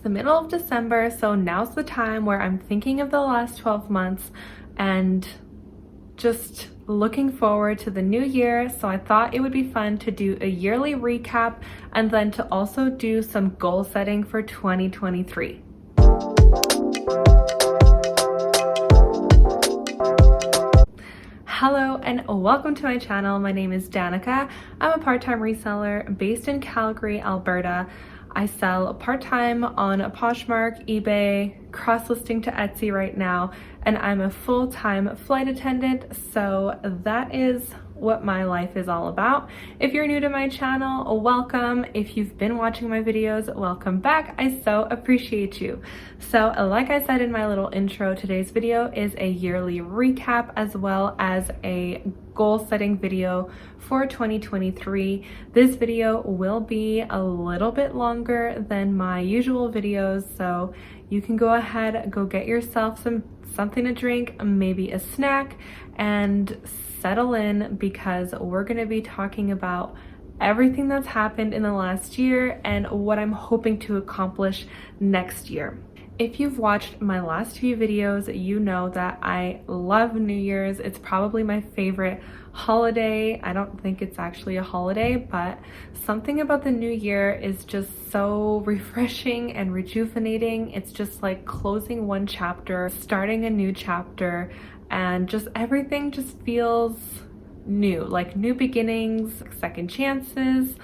the middle of December, so now's the time where I'm thinking of the last 12 months and just looking forward to the new year. So I thought it would be fun to do a yearly recap and then to also do some goal setting for 2023. Hello and welcome to my channel. My name is Danica. I'm a part-time reseller based in Calgary, Alberta. I sell part-time on Poshmark, eBay, cross-listing to Etsy right now, and I'm a full-time flight attendant, so that is what my life is all about. If you're new to my channel, welcome. If you've been watching my videos, welcome back. I so appreciate you. So like I said in my little intro, today's video is a yearly recap as well as a goal setting video for 2023. This video will be a little bit longer than my usual videos, so you can go ahead, go get yourself something to drink, maybe a snack, and settle in because we're going to be talking about everything that's happened in the last year and what I'm hoping to accomplish next year. If you've watched my last few videos, you know that I love New Year's. It's probably my favorite holiday. I don't think it's actually a holiday, but something about the new year is just so refreshing and rejuvenating. It's just like closing one chapter, starting a new chapter, and just everything just feels new, like new beginnings, second chances.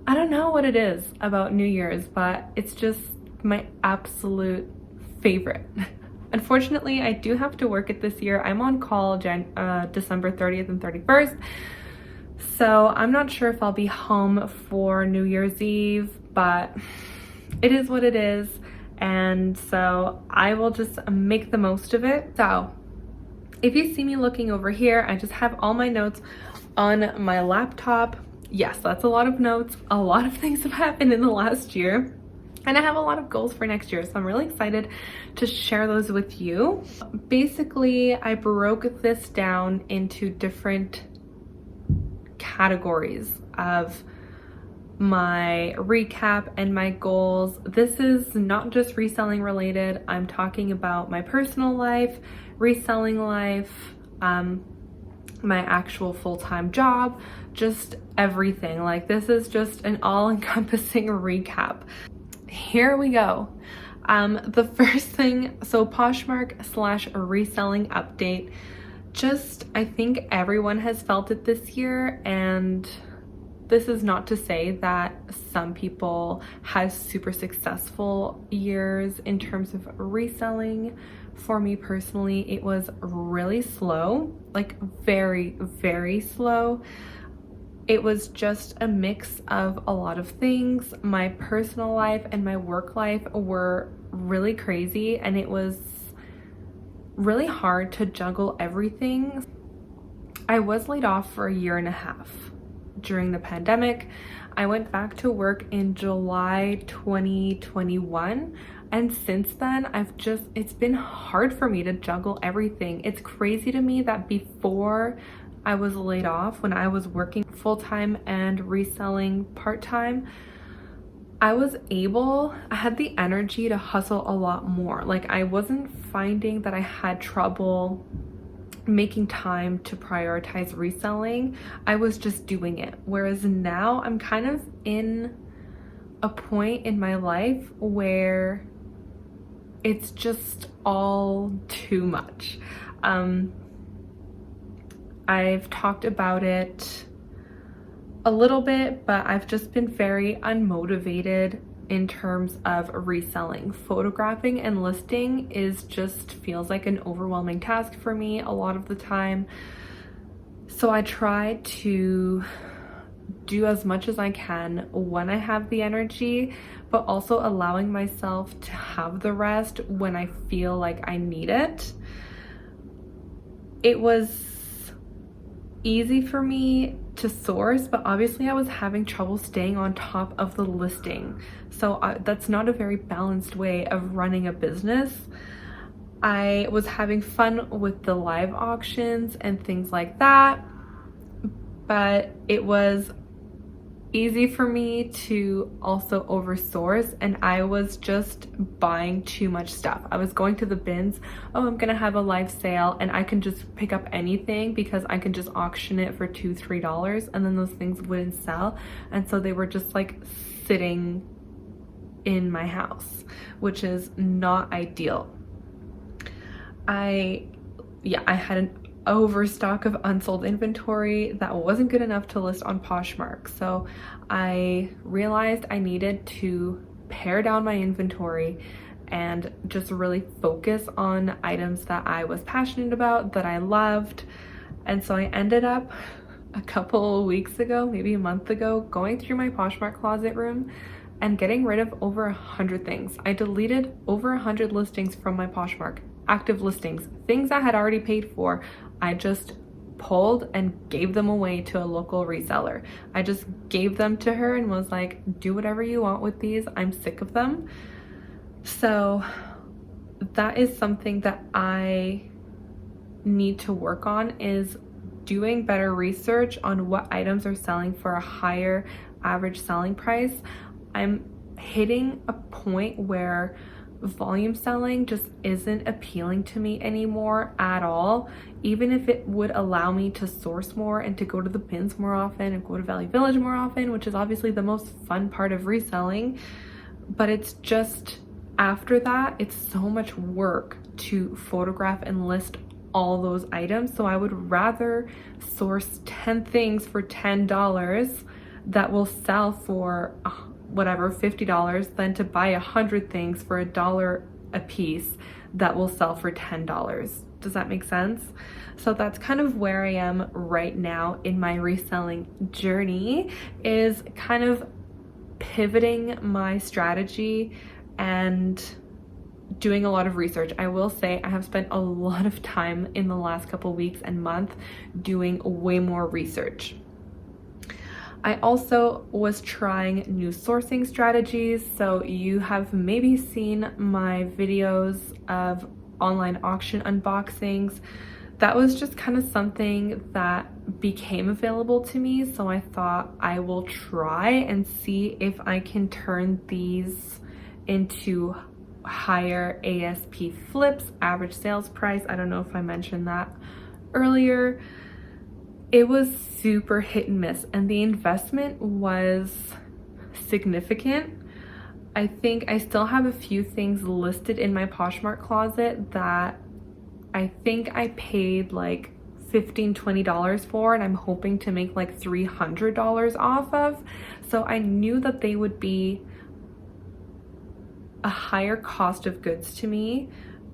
I don't know what it is about New Year's, but it's just my absolute favorite. Unfortunately, I do have to work it this year. I'm on call December 30th and 31st. So I'm not sure if I'll be home for New Year's Eve, but it is what it is. And so I will just make the most of it. So if you see me looking over here, I just have all my notes on my laptop. Yes, that's a lot of notes. A lot of things have happened in the last year. And I have a lot of goals for next year, so I'm really excited to share those with you. Basically, I broke this down into different categories of my recap and my goals. This is not just reselling related. I'm talking about my personal life, reselling life, my actual full-time job, just everything. Like, this is just an all-encompassing recap. Here we go. The first thing, so Poshmark / reselling update. Just, I think everyone has felt it this year, and this is not to say that some people have super successful years in terms of reselling. For me personally, it was really slow, like very, very slow. It was just a mix of a lot of things. My personal life and my work life were really crazy, and it was really hard to juggle everything. I was laid off for a year and a half during the pandemic. I went back to work in July 2021, and since then it's been hard for me to juggle everything. It's crazy to me that before I was laid off, when I was working full-time and reselling part-time, I had the energy to hustle a lot more. Like, I wasn't finding that I had trouble making time to prioritize reselling. I was just doing it. Whereas now I'm kind of in a point in my life where it's just all too much. I've talked about it a little bit, but I've just been very unmotivated in terms of reselling. Photographing and listing feels like an overwhelming task for me a lot of the time. So I try to do as much as I can when I have the energy, but also allowing myself to have the rest when I feel like I need it. It was easy for me to source, but obviously I was having trouble staying on top of the listing. So that's not a very balanced way of running a business. I was having fun with the live auctions and things like that, but it was easy for me to also oversource, and I was just buying too much stuff. I was going to the bins, oh, I'm gonna have a live sale and I can just pick up anything because I can just auction it for $2-3, and then those things wouldn't sell, and so they were just like sitting in my house, which is not ideal. I had an overstock of unsold inventory that wasn't good enough to list on Poshmark. So I realized I needed to pare down my inventory and just really focus on items that I was passionate about, that I loved. And so I ended up a couple weeks ago, maybe a month ago, going through my Poshmark closet room and getting rid of over 100 things. I deleted over 100 listings from my Poshmark, active listings, things I had already paid for. I just pulled and gave them away to a local reseller. I just gave them to her and was like, do whatever you want with these. I'm sick of them. So that is something that I need to work on, is doing better research on what items are selling for a higher average selling price. I'm hitting a point where volume selling just isn't appealing to me anymore at all. Even if it would allow me to source more and to go to the bins more often and go to Value Village more often, which is obviously the most fun part of reselling, but it's just, after that, it's so much work to photograph and list all those items. So I would rather source 10 things for $10 that will sell for whatever, $50, than to buy 100 things for $1 a piece that will sell for $10. Does that make sense? So that's kind of where I am right now in my reselling journey, is kind of pivoting my strategy and doing a lot of research. I will say I have spent a lot of time in the last couple weeks and month doing way more research. I also was trying new sourcing strategies. So you have maybe seen my videos of online auction unboxings. That was just kind of something that became available to me. So I thought I will try and see if I can turn these into higher ASP flips, average sales price. I don't know if I mentioned that earlier. It was super hit and miss, and the investment was significant. I think I still have a few things listed in my Poshmark closet that I think I paid like $15-20 for, and I'm hoping to make like $300 off of. So I knew that they would be a higher cost of goods to me,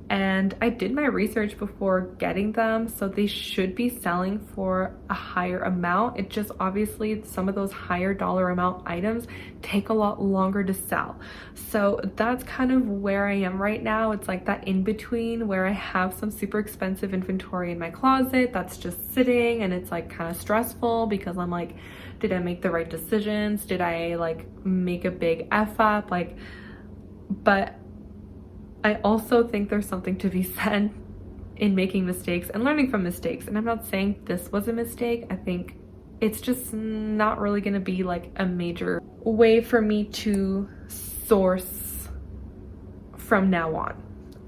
and I did my research before getting them, so they should be selling for a higher amount. It just, obviously some of those higher dollar amount items take a lot longer to sell. So that's kind of where I am right now. It's like that in between where I have some super expensive inventory in my closet that's just sitting, and it's like kind of stressful because I'm like, did I make the right decisions? Did I like make a big F up? Like, but I also think there's something to be said in making mistakes and learning from mistakes. And I'm not saying this was a mistake. I think it's just not really going to be like a major way for me to source from now on.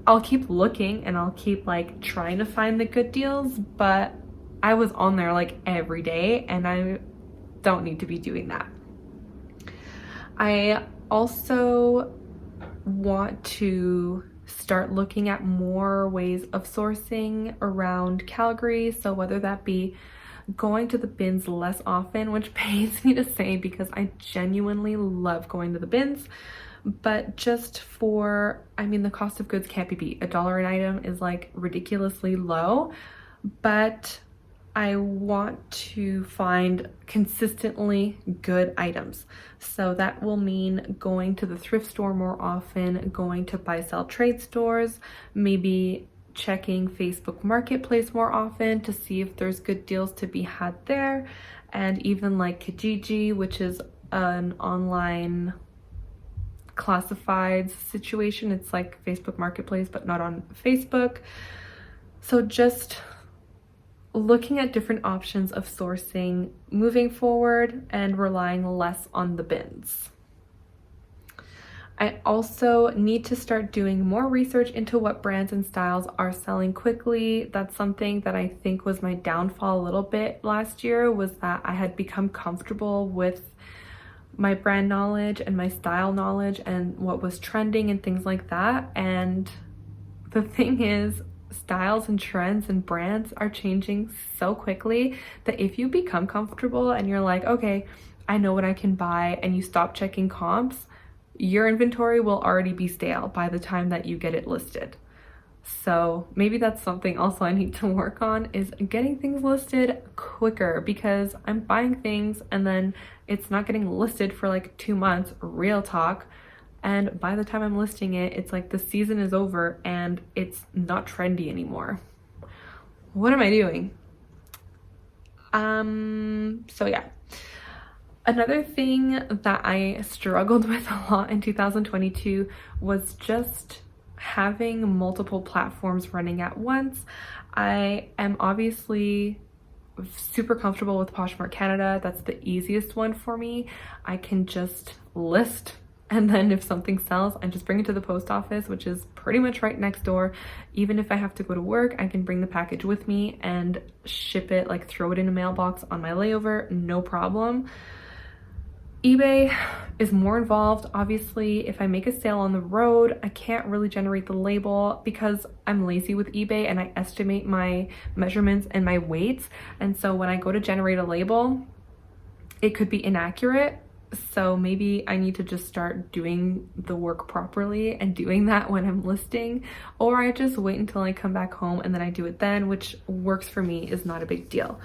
I'll keep looking and I'll keep like trying to find the good deals, but I was on there like every day, and I don't need to be doing that. I also want to start looking at more ways of sourcing around Calgary. So whether that be going to the bins less often, which pains me to say because I genuinely love going to the bins, but just for, I mean, the cost of goods can't be beat. $1 an item is like ridiculously low, but I want to find consistently good items. So that will mean going to the thrift store more often, going to buy sell trade stores, maybe checking Facebook Marketplace more often to see if there's good deals to be had there, and even like Kijiji, which is an online classifieds situation. It's like Facebook Marketplace but not on Facebook. So just looking at different options of sourcing moving forward and relying less on the bins. I also need to start doing more research into what brands and styles are selling quickly. That's something that I think was my downfall a little bit last year, was that I had become comfortable with my brand knowledge and my style knowledge and what was trending and things like that. And the thing is, styles and trends and brands are changing so quickly that if you become comfortable and you're like, okay, I know what I can buy, and you stop checking comps, your inventory will already be stale by the time that you get it listed. So maybe that's something also I need to work on, is getting things listed quicker, because I'm buying things and then it's not getting listed for like 2 months, real talk. And by the time I'm listing it, it's like the season is over and it's not trendy anymore. What am I doing? So yeah. Another thing that I struggled with a lot in 2022 was just having multiple platforms running at once. I am obviously super comfortable with Poshmark Canada. That's the easiest one for me. I can just list, and then if something sells, I just bring it to the post office, which is pretty much right next door. Even if I have to go to work, I can bring the package with me and ship it, like throw it in a mailbox on my layover, no problem. eBay is more involved. Obviously, if I make a sale on the road, I can't really generate the label because I'm lazy with eBay and I estimate my measurements and my weights. And so when I go to generate a label, it could be inaccurate. So maybe I need to just start doing the work properly and doing that when I'm listing, or I just wait until I come back home and then I do it then, which works for me, is not a big deal.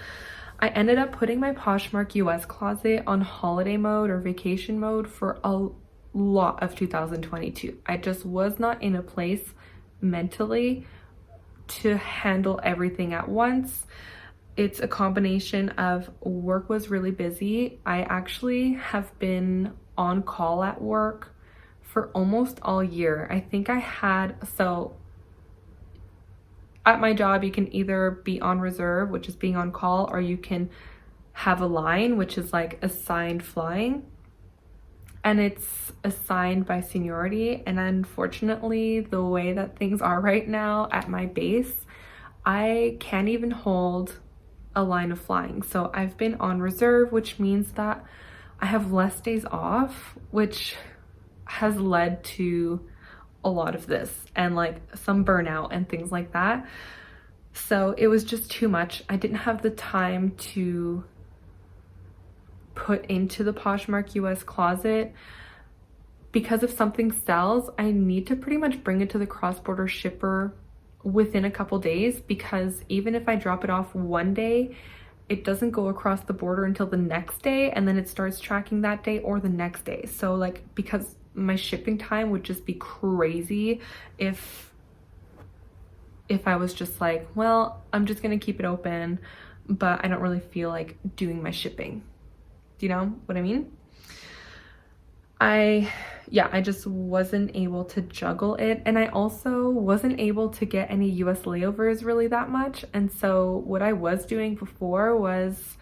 I ended up putting my Poshmark US closet on holiday mode or vacation mode for a lot of 2022. I just was not in a place mentally to handle everything at once. It's a combination of work was really busy. I actually have been on call at work for almost all year. I think I had, so at my job, you can either be on reserve, which is being on call, or you can have a line, which is like assigned flying. And it's assigned by seniority. And unfortunately, the way that things are right now at my base, I can't even hold a line of flying. So I've been on reserve, which means that I have less days off, which has led to a lot of this and like some burnout and things like that. So it was just too much. I didn't have the time to put into the Poshmark US closet, because if something sells, I need to pretty much bring it to the cross-border shipper within a couple days, because even if I drop it off one day, it doesn't go across the border until the next day, and then it starts tracking that day or the next day. So like, because my shipping time would just be crazy if I was just like, well, I'm just gonna keep it open, but I don't really feel like doing my shipping. Do you know what I mean? I just wasn't able to juggle it. And I also wasn't able to get any US layovers really that much. And so what I was doing before was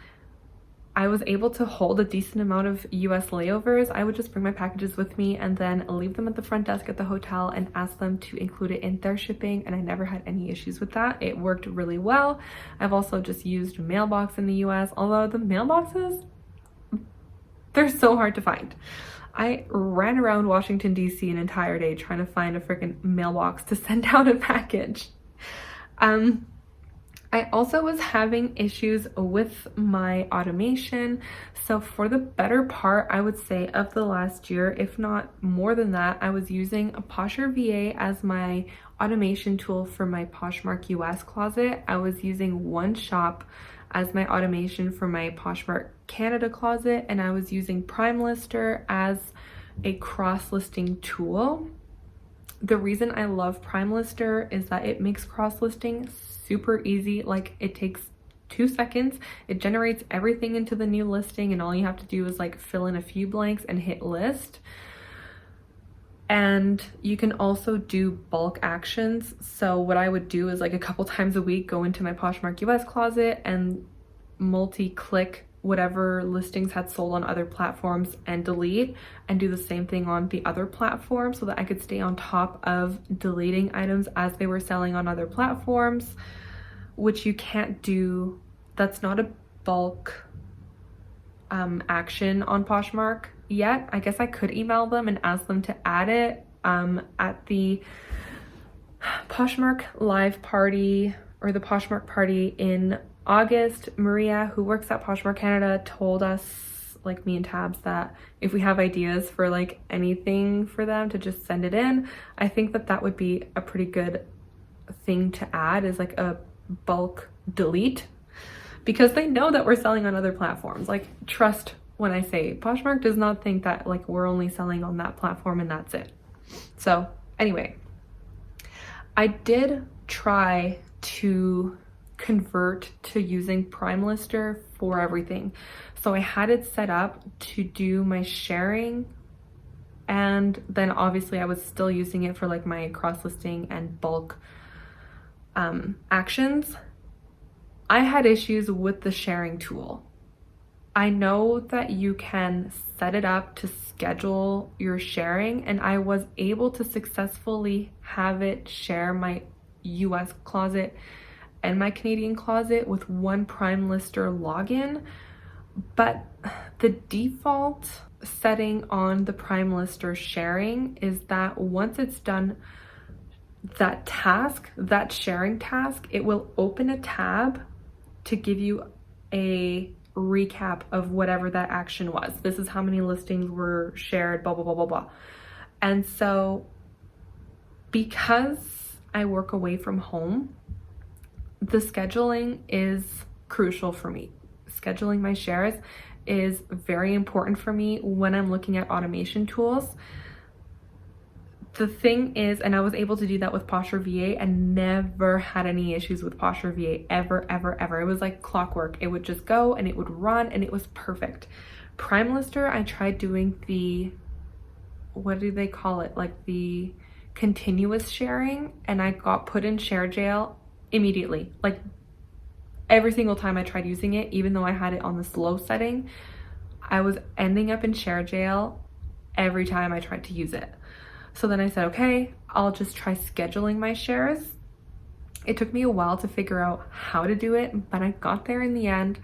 I was able to hold a decent amount of US layovers. I would just bring my packages with me and then leave them at the front desk at the hotel and ask them to include it in their shipping. And I never had any issues with that. It worked really well. I've also just used mailbox in the US, although the mailboxes, they're so hard to find. I ran around Washington, D.C. an entire day trying to find a freaking mailbox to send out a package. I also was having issues with my automation. So for the better part, I would say, of the last year, if not more than that, I was using a Posher VA as my automation tool for my Poshmark US closet. I was using OneShop as my automation for my Poshmark Canada closet, and I was using PrimeLister as a cross-listing tool. The reason I love PrimeLister is that it makes cross-listing super easy. Like, it takes 2 seconds, it generates everything into the new listing, and all you have to do is like fill in a few blanks and hit list. And you can also do bulk actions. So what I would do is like a couple times a week go into my Poshmark US closet and multi-click whatever listings had sold on other platforms and delete, and do the same thing on the other platform so that I could stay on top of deleting items as they were selling on other platforms, which you can't do. That's not a bulk action on Poshmark yet. I guess I could email them and ask them to add it. At the Poshmark live party, or the Poshmark party in August, Maria, who works at Poshmark Canada, told us, like me and Tabs, that if we have ideas for like anything for them to just send it in. I think that that would be a pretty good thing to add, is like a bulk delete, because they know that we're selling on other platforms. Like, trust when I say Poshmark does not think that like we're only selling on that platform and that's it. So anyway, I did try to convert to using PrimeLister for everything. So I had it set up to do my sharing, and then obviously I was still using it for like my cross-listing and bulk actions. I had issues with the sharing tool. I know that you can set it up to schedule your sharing, and I was able to successfully have it share my US closet and my Canadian closet with one PrimeLister login, but the default setting on the PrimeLister sharing is that once it's done that task, that sharing task, it will open a tab to give you a recap of whatever that action was. This is how many listings were shared, blah, blah, blah, blah, blah. And so because I work away from home, the scheduling is crucial for me. Scheduling my shares is very important for me when I'm looking at automation tools. The thing is, and I was able to do that with Posture VA and never had any issues with Posture VA ever, ever, ever. It was like clockwork. It would just go and it would run and it was perfect. PrimeLister, I tried doing the, what do they call it? Like the continuous sharing, and I got put in share jail immediately. Like every single time I tried using it, even though I had it on the slow setting, I was ending up in share jail every time I tried to use it. So then I said, okay, I'll just try scheduling my shares. It took me a while to figure out how to do it, but I got there in the end,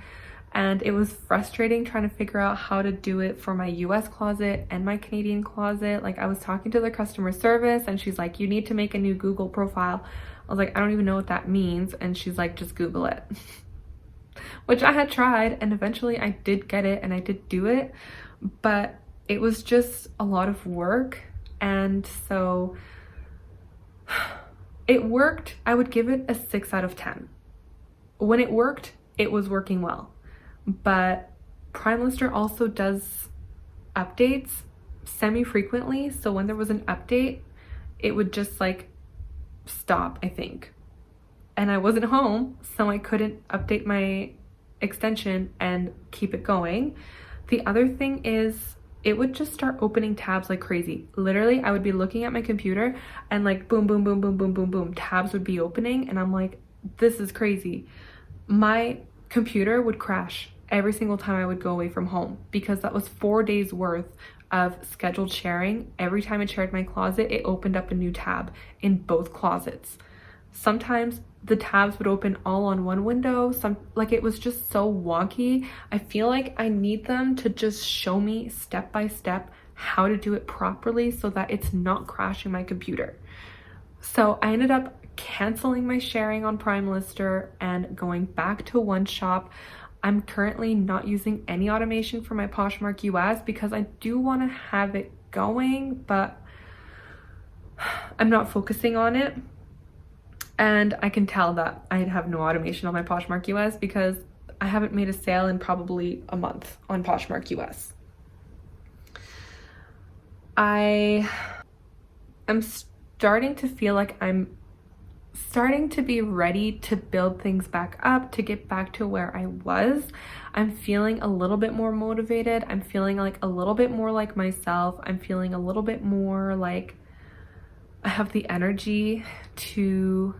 and it was frustrating trying to figure out how to do it for my US closet and my Canadian closet. Like, I was talking to the customer service and she's like, you need to make a new Google profile. I was like, I don't even know what that means. And she's like, just Google it. Which I had tried, and eventually I did get it and I did do it, but it was just a lot of work. And so it worked. I would give it a 6 out of 10. When it worked, it was working well. But PrimeLister also does updates semi-frequently. So when there was an update, it would just like stop, I think. And I wasn't home, so I couldn't update my extension and keep it going. The other thing is, it would just start opening tabs like crazy. Literally, I would be looking at my computer and like boom, boom, boom, boom, boom, boom, boom, tabs would be opening, and I'm like, this is crazy. My computer would crash every single time I would go away from home, because that was 4 days worth of scheduled sharing. Every time I shared my closet, it opened up a new tab in both closets. Sometimes the tabs would open all on one window. Like, it was just so wonky. I feel like I need them to just show me step by step how to do it properly so that it's not crashing my computer. So I ended up canceling my sharing on PrimeLister and going back to OneShop. I'm currently not using any automation for my Poshmark US because I do want to have it going, but I'm not focusing on it. And I can tell that I have no automation on my Poshmark US because I haven't made a sale in probably a month on Poshmark US. I am starting to feel like I'm starting to be ready to build things back up, to get back to where I was. I'm feeling a little bit more motivated. I'm feeling like a little bit more like myself. I'm feeling a little bit more like I have the energy to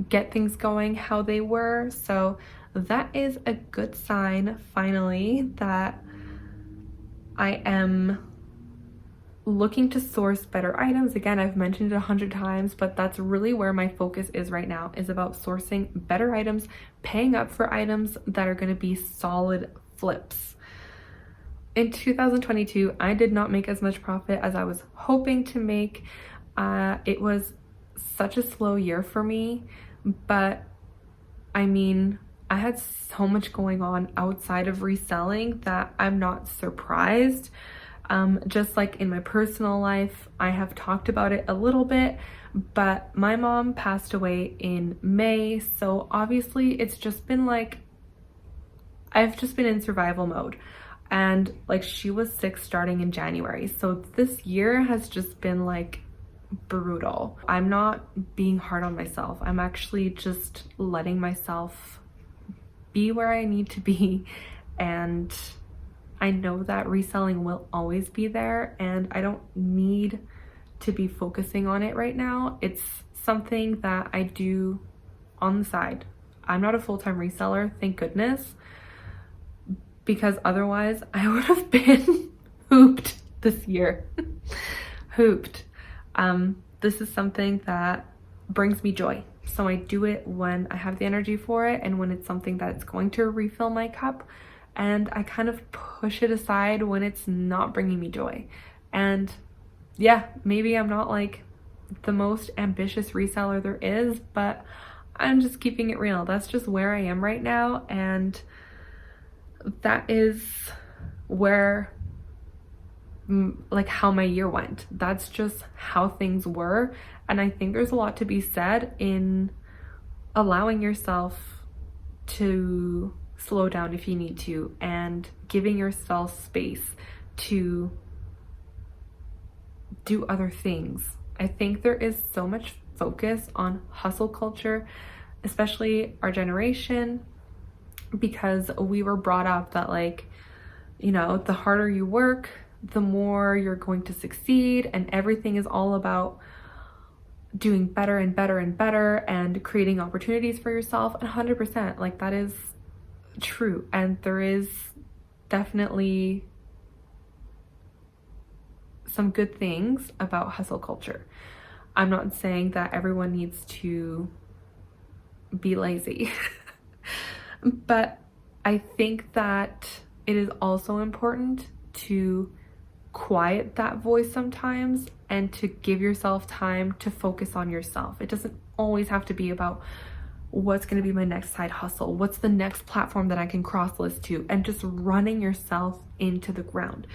get things going how they were. So that is a good sign, finally, that I am looking to source better items. Again, I've mentioned it 100 times, but that's really where my focus is right now, is about sourcing better items, paying up for items that are going to be solid flips. In 2022, I did not make as much profit as I was hoping to make. It was such a slow year for me, but I mean, I had so much going on outside of reselling that I'm not surprised. Just like in my personal life, I have talked about it a little bit, but my mom passed away in May. So obviously it's just been like, I've just been in survival mode, and like she was sick starting in January. So this year has just been like brutal. I'm not being hard on myself. I'm actually just letting myself be where I need to be, and I know that reselling will always be there, and I don't need to be focusing on it right now. It's something that I do on the side. I'm not a full-time reseller, thank goodness, because otherwise I would have been hooped this year. Hooped. This is something that brings me joy. So I do it when I have the energy for it and when it's something that's going to refill my cup. And I kind of push it aside when it's not bringing me joy. And yeah, maybe I'm not like the most ambitious reseller there is, but I'm just keeping it real. That's just where I am right now. And that is where, like, how my year went. That's just how things were. And I think there's a lot to be said in allowing yourself to slow down if you need to, and giving yourself space to do other things. I think there is so much focus on hustle culture, especially our generation, because we were brought up that, like, you know, the harder you work, the more you're going to succeed, and everything is all about doing better and better and better and creating opportunities for yourself. 100%, like, that is true. And there is definitely some good things about hustle culture. I'm not saying that everyone needs to be lazy, but I think that it is also important to quiet that voice sometimes and to give yourself time to focus on yourself. It doesn't always have to be about what's going to be my next side hustle, what's the next platform that I can cross list to, and just running yourself into the ground.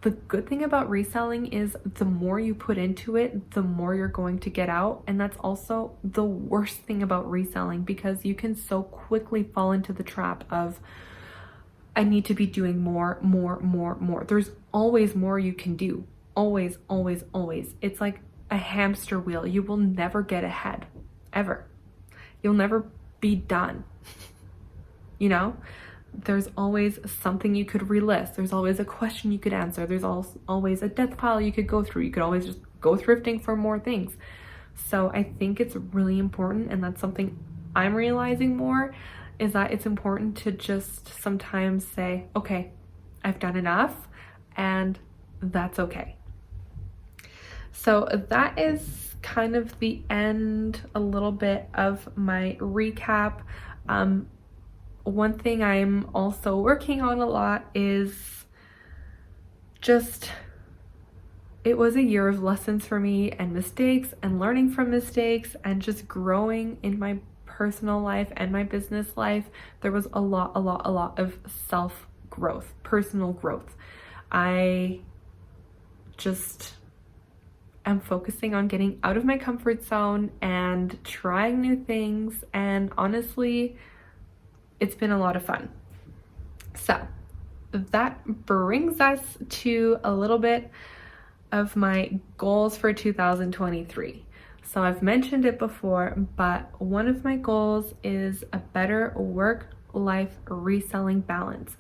The good thing about reselling is the more you put into it, the more you're going to get out. And that's also the worst thing about reselling, because you can so quickly fall into the trap of, I need to be doing more. There's always more you can do. Always, always, always. It's like a hamster wheel. You will never get ahead, ever. You'll never be done. You know, there's always something you could relist. There's always a question you could answer. There's always a death pile you could go through. You could always just go thrifting for more things. So I think it's really important, and that's something I'm realizing more, is that it's important to just sometimes say, okay, I've done enough, and that's okay. So that is kind of the end, a little bit of my recap. One thing I'm also working on a lot is just, it was a year of lessons for me, and mistakes, and learning from mistakes, and just growing in my personal life and my business life. There was a lot of self-growth, personal growth. I just am focusing on getting out of my comfort zone and trying new things, and honestly, it's been a lot of fun. So that brings us to a little bit of my goals for 2023. So I've mentioned it before, but one of my goals is a better work-life reselling balance.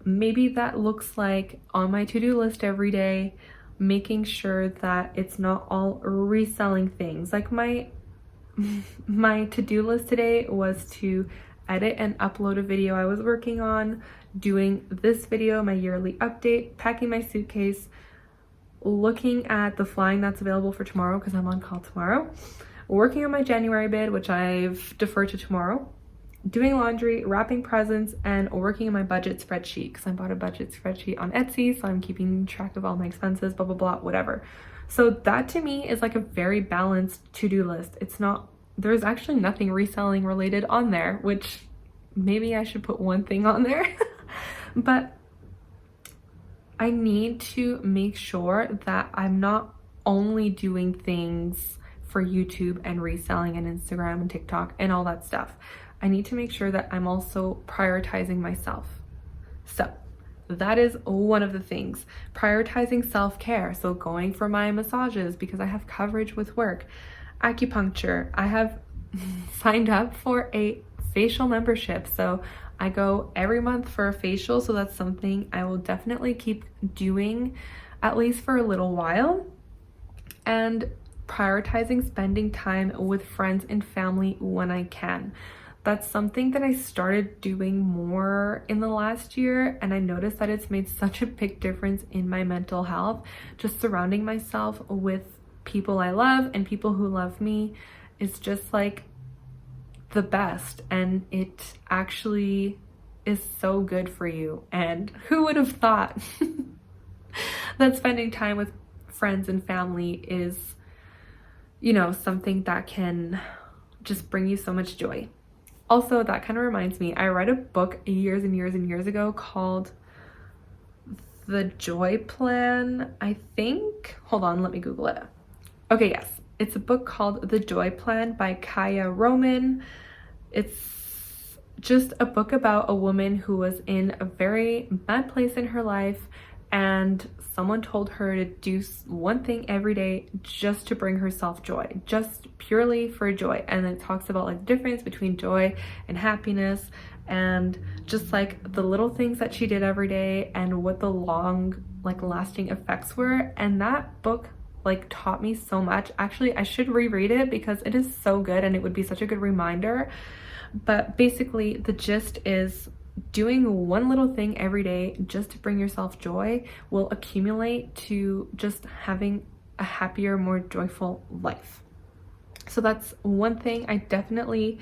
Maybe that looks like on my to-do list every day, making sure that it's not all reselling things. Like my to-do list today was to edit and upload a video I was working on, doing this video, my yearly update, packing my suitcase, looking at the flying that's available for tomorrow because I'm on call tomorrow, working on my January bid, which I've deferred to tomorrow, doing laundry, wrapping presents, and working on my budget spreadsheet because I bought a budget spreadsheet on Etsy, so I'm keeping track of all my expenses, blah, blah, blah, whatever. So that to me is like a very balanced to-do list. It's not, there's actually nothing reselling related on there, which maybe I should put one thing on there. But I need to make sure that I'm not only doing things for YouTube and reselling and Instagram and TikTok and all that stuff. I need to make sure that I'm also prioritizing myself. So that is one of the things. Prioritizing self-care. So going for my massages because I have coverage with work. Acupuncture. I have signed up for a facial membership. So I go every month for a facial. So that's something I will definitely keep doing at least for a little while. And prioritizing spending time with friends and family when I can. That's something that I started doing more in the last year, and I noticed that it's made such a big difference in my mental health. Just surrounding myself with people I love and people who love me is just like the best, and it actually is so good for you. And who would have thought that spending time with friends and family is, you know, something that can just bring you so much joy. Also, that kind of reminds me, I read a book years and years and years ago called The Joy Plan, I think. Hold on, let me Google it. Okay, yes. It's a book called The Joy Plan by Kaya Roman. It's just a book about a woman who was in a very bad place in her life, and someone told her to do one thing every day just to bring herself joy, just purely for joy. And it talks about like the difference between joy and happiness, and just like the little things that she did every day and what the long, like lasting effects were. And that book like taught me so much. Actually, I should reread it because it is so good and it would be such a good reminder. But basically the gist is doing one little thing every day just to bring yourself joy will accumulate to just having a happier, more joyful life. So that's one thing I definitely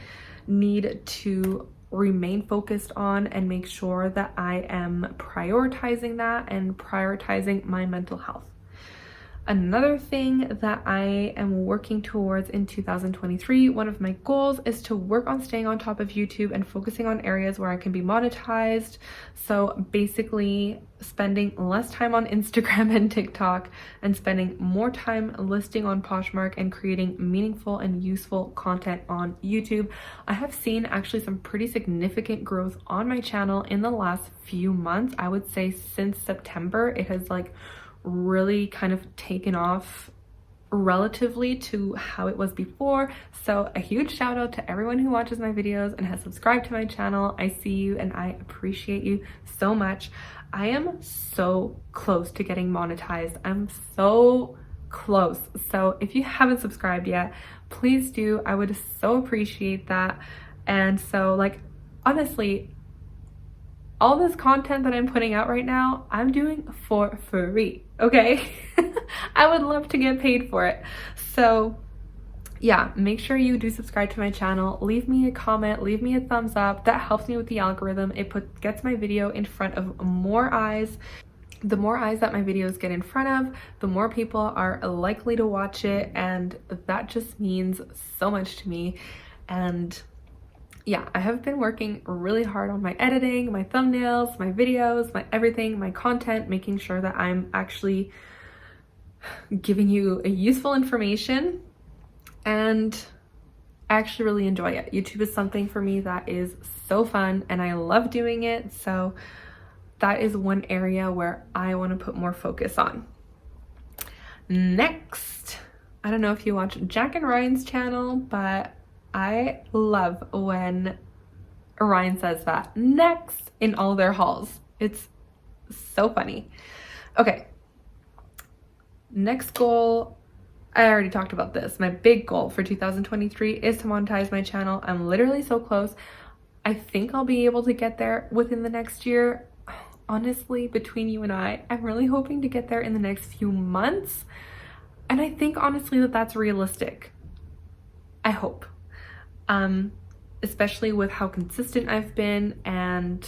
need to remain focused on and make sure that I am prioritizing that and prioritizing my mental health. Another thing that I am working towards in 2023, one of my goals is to work on staying on top of YouTube and focusing on areas where I can be monetized. So basically spending less time on Instagram and TikTok and spending more time listing on Poshmark and creating meaningful and useful content on YouTube. I have seen actually some pretty significant growth on my channel in the last few months. I would say since September, it has like really kind of taken off relatively to how it was before. So a huge shout out to everyone who watches my videos and has subscribed to my channel. I see you and I appreciate you so much. I am so close to getting monetized. I'm so close. So if you haven't subscribed yet, please do. I would so appreciate that. And so like honestly, all this content that I'm putting out right now, I'm doing for free, okay? I would love to get paid for it. So yeah, make sure you do subscribe to my channel. Leave me a comment, leave me a thumbs up. That helps me with the algorithm. It gets my video in front of more eyes. The more eyes that my videos get in front of, the more people are likely to watch it. And that just means so much to me. And yeah, I have been working really hard on my editing, my thumbnails, my videos, my everything, my content, making sure that I'm actually giving you a useful information, and I actually really enjoy it. YouTube is something for me that is so fun and I love doing it. So that is one area where I want to put more focus on. Next, I don't know if you watch Jack and Ryan's channel, but I love when Ryan says that next in all their hauls. It's so funny. Okay, next goal, I already talked about this. My big goal for 2023 is to monetize my channel. I'm literally so close. I think I'll be able to get there within the next year. Honestly, between you and I'm really hoping to get there in the next few months. And I think honestly that that's realistic. I hope. Especially with how consistent I've been, and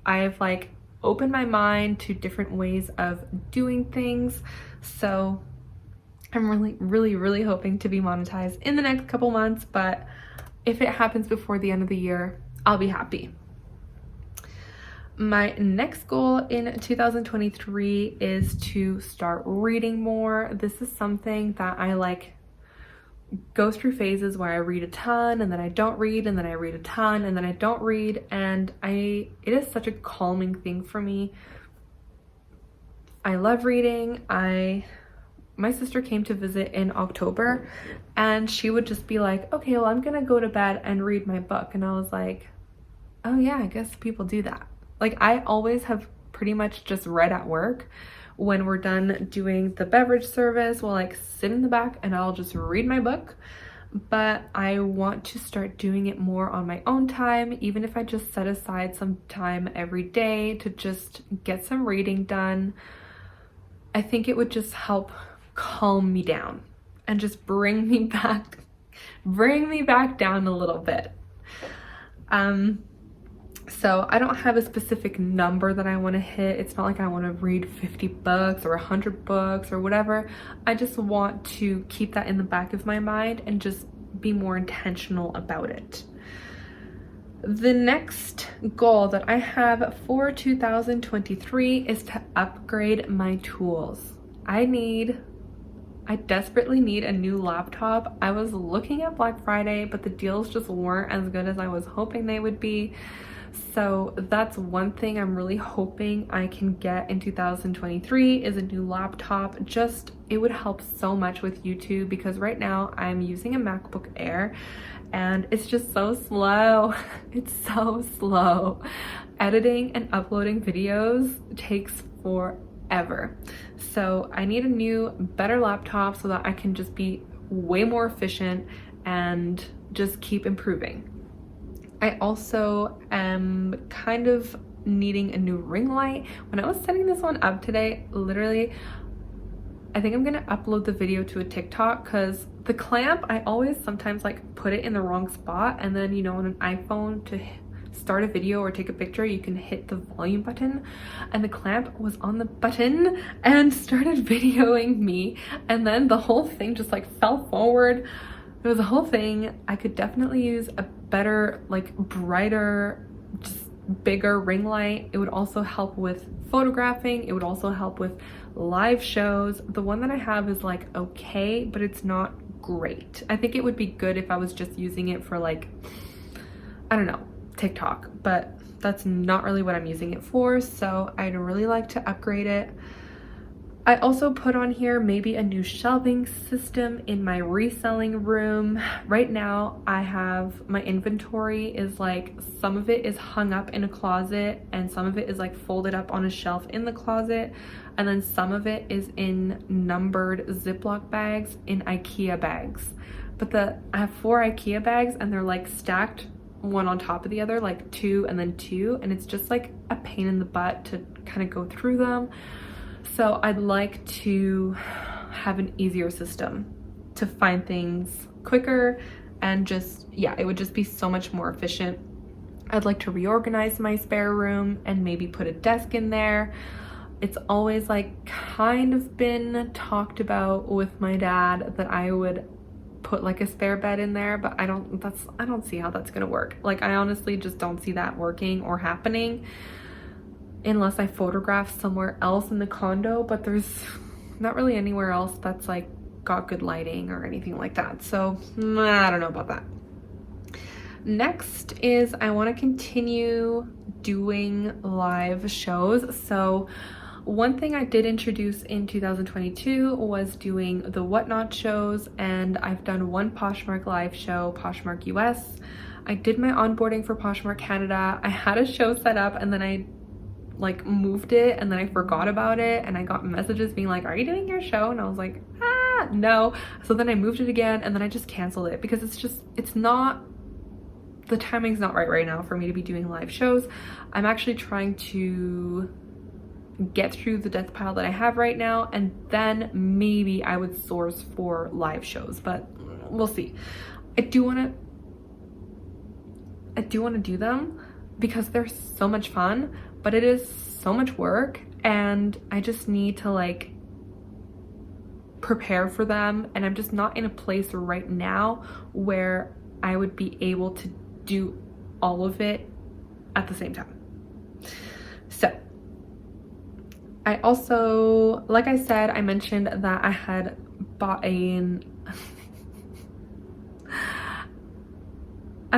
I've like opened my mind to different ways of doing things. So I'm really hoping to be monetized in the next couple months, but if it happens before the end of the year, I'll be happy. My next goal in 2023 is to start reading more. This is something that I like go through phases where I read a ton and then I don't read, and then I read a ton and then I don't read, and it is such a calming thing for me. I love reading. My sister came to visit in October and she would just be like, okay, well, I'm gonna go to bed and read my book. And I was like, oh yeah, I guess people do that. Like, I always have pretty much just read at work. When we're done doing the beverage service, we'll like sit in the back and I'll just read my book. But I want to start doing it more on my own time, even if I just set aside some time every day to just get some reading done. I think it would just help calm me down and just bring me back down a little bit. So I don't have a specific number that I want to hit. It's not like I want to read 50 books or 100 books or whatever. I just want to keep that in the back of my mind and just be more intentional about it. The next goal that I have for 2023 is to upgrade my tools. I desperately need a new laptop. I was looking at Black Friday, but the deals just weren't as good as I was hoping they would be. So that's one thing I'm really hoping I can get in 2023 is a new laptop. It would help so much with YouTube, because right now I'm using a MacBook Air and it's just so slow. It's so slow. Editing and uploading videos takes forever. So I need a new, better laptop so that I can just be way more efficient and just keep improving. I also am kind of needing a new ring light. When I was setting this one up today, literally, I think I'm gonna upload the video to a TikTok, because the clamp, I always sometimes like put it in the wrong spot, and then, you know, on an iPhone to start a video or take a picture, you can hit the volume button, and the clamp was on the button and started videoing me, and then the whole thing just like fell forward. It was a whole thing. I could definitely use a better, like brighter, just bigger ring light. It would also help with photographing. It would also help with live shows. The one that I have is like okay, but it's not great. I think it would be good if I was just using it for like, I don't know, TikTok, but that's not really what I'm using it for. So I'd really like to upgrade it. I also put on here maybe a new shelving system in my reselling room. Right now I have, my inventory is like, some of it is hung up in a closet and some of it is like folded up on a shelf in the closet, and then some of it is in numbered Ziploc bags in IKEA bags. But I have 4 IKEA bags and they're like stacked one on top of the other, like 2 and then 2, and it's just like a pain in the butt to kind of go through them. So I'd like to have an easier system to find things quicker, and just, yeah, it would just be so much more efficient. I'd like to reorganize my spare room and maybe put a desk in there. It's always like kind of been talked about with my dad that I would put like a spare bed in there, but I don't see how that's gonna work. Like, I honestly just don't see that working or happening unless I photograph somewhere else in the condo, but there's not really anywhere else that's like got good lighting or anything like that. So I don't know about that. Next is I want to continue doing live shows. So one thing I did introduce in 2022 was doing the Whatnot shows, and I've done one Poshmark live show, Poshmark US. I did my onboarding for Poshmark Canada. I had a show set up and then I like moved it and then I forgot about it, and I got messages being like, are you doing your show? And I was like, no. So then I moved it again and then I just canceled it because it's not, the timing's not right now for me to be doing live shows. I'm actually trying to get through the death pile that I have right now, and then maybe I would source for live shows, but we'll see. I do want to do them because they're so much fun, but it is so much work, and I just need to like prepare for them, and I'm just not in a place right now where I would be able to do all of it at the same time. So I also, like I said, I mentioned that I had bought I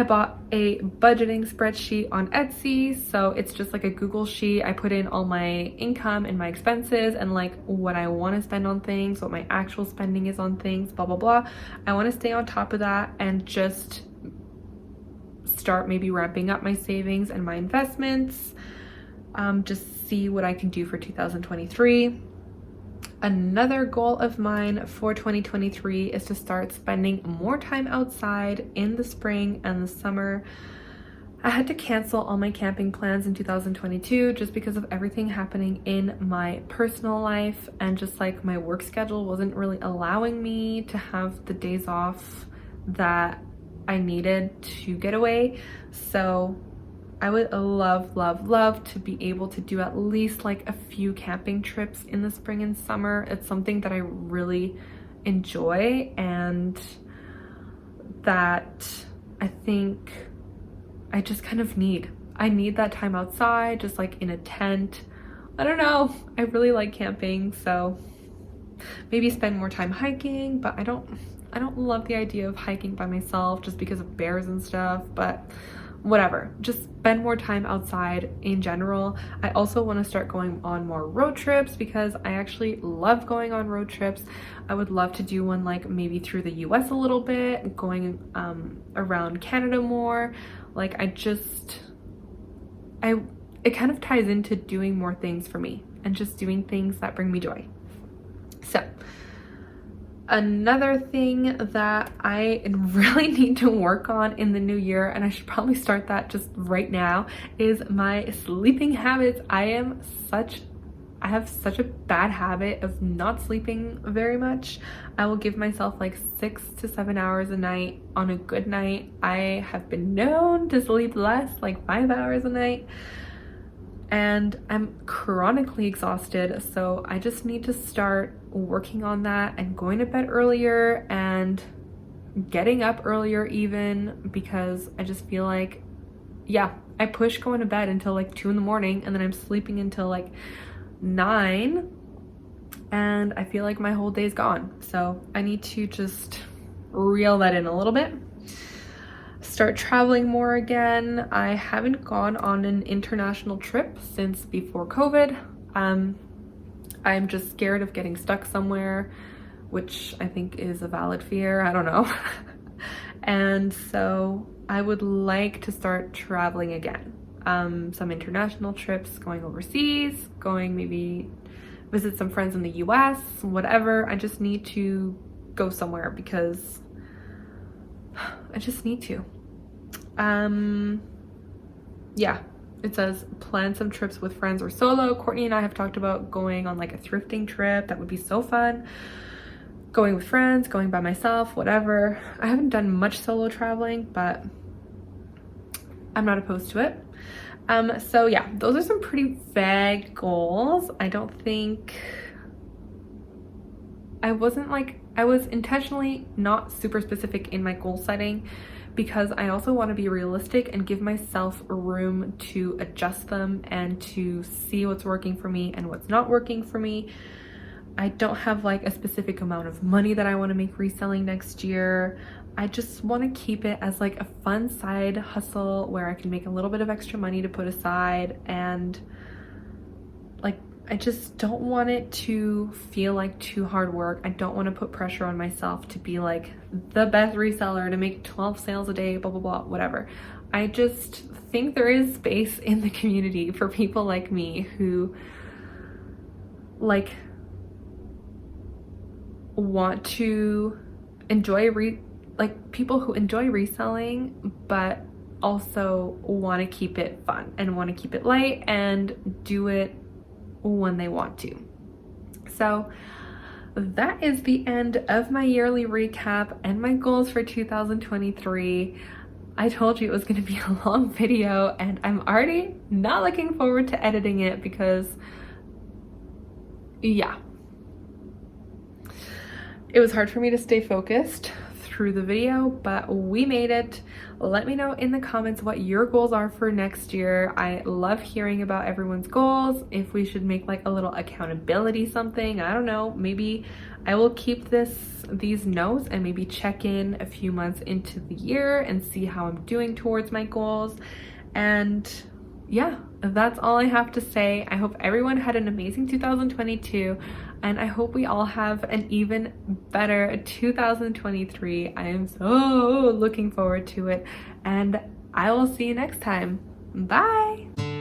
bought a budgeting spreadsheet on Etsy. So it's just like a Google sheet. I put in all my income and my expenses and like what I want to spend on things, what my actual spending is on things, blah, blah, blah. I want to stay on top of that and just start maybe ramping up my savings and my investments. Just see what I can do for 2023. Another goal of mine for 2023 is to start spending more time outside in the spring and the summer. I had to cancel all my camping plans in 2022 just because of everything happening in my personal life, and just like my work schedule wasn't really allowing me to have the days off that I needed to get away. So I would love to be able to do at least like a few camping trips in the spring and summer. It's something that I really enjoy, and that I think I just kind of need. I need that time outside, just like in a tent. I don't know. I really like camping, so maybe spend more time hiking, but I don't love the idea of hiking by myself just because of bears and stuff, but whatever, just spend more time outside in general. I also want to start going on more road trips because I actually love going on road trips. I would love to do one like maybe through the US a little bit, going around Canada more. Like it kind of ties into doing more things for me and just doing things that bring me joy. So another thing that I really need to work on in the new year, and I should probably start that just right now, is my sleeping habits. I have such a bad habit of not sleeping very much. I will give myself like 6 to 7 hours a night on a good night. I have been known to sleep less, like 5 hours a night, and I'm chronically exhausted. So I just need to start working on that and going to bed earlier and getting up earlier even, because I just feel like, yeah, I push going to bed until like 2 in the morning and then I'm sleeping until like 9, and I feel like my whole day's gone. So I need to just reel that in a little bit. Start traveling more again. I haven't gone on an international trip since before COVID. I'm just scared of getting stuck somewhere, which I think is a valid fear. I don't know. And so I would like to start traveling again. Some international trips, going overseas, going maybe visit some friends in the US, whatever. I just need to go somewhere because I just need to. Yeah, it says plan some trips with friends or solo. Courtney and I have talked about going on like a thrifting trip. That would be so fun. Going with friends, going by myself, whatever. I haven't done much solo traveling, but I'm not opposed to it. So yeah, those are some pretty vague goals. I was intentionally not super specific in my goal setting because I also want to be realistic and give myself room to adjust them and to see what's working for me and what's not working for me. I don't have like a specific amount of money that I want to make reselling next year. I just want to keep it as like a fun side hustle where I can make a little bit of extra money to put aside and like I just don't want it to feel like too hard work. I don't want to put pressure on myself to be like the best reseller, to make 12 sales a day, blah, blah, blah, whatever. I just think there is space in the community for people like me who like want to enjoy people who enjoy reselling, but also want to keep it fun and want to keep it light and do it when they want to. So that is the end of my yearly recap and my goals for 2023. I told you it was going to be a long video, and I'm already not looking forward to editing it because, yeah, it was hard for me to stay focused through the video, but we made it. Let me know in the comments what your goals are for next year. I love hearing about everyone's goals. If we should make like a little accountability something, I don't know, maybe I will keep these notes and maybe check in a few months into the year and see how I'm doing towards my goals. And yeah, that's all I have to say. I hope everyone had an amazing 2022, and I hope we all have an even better 2023. I am so looking forward to it, and I will see you next time. Bye!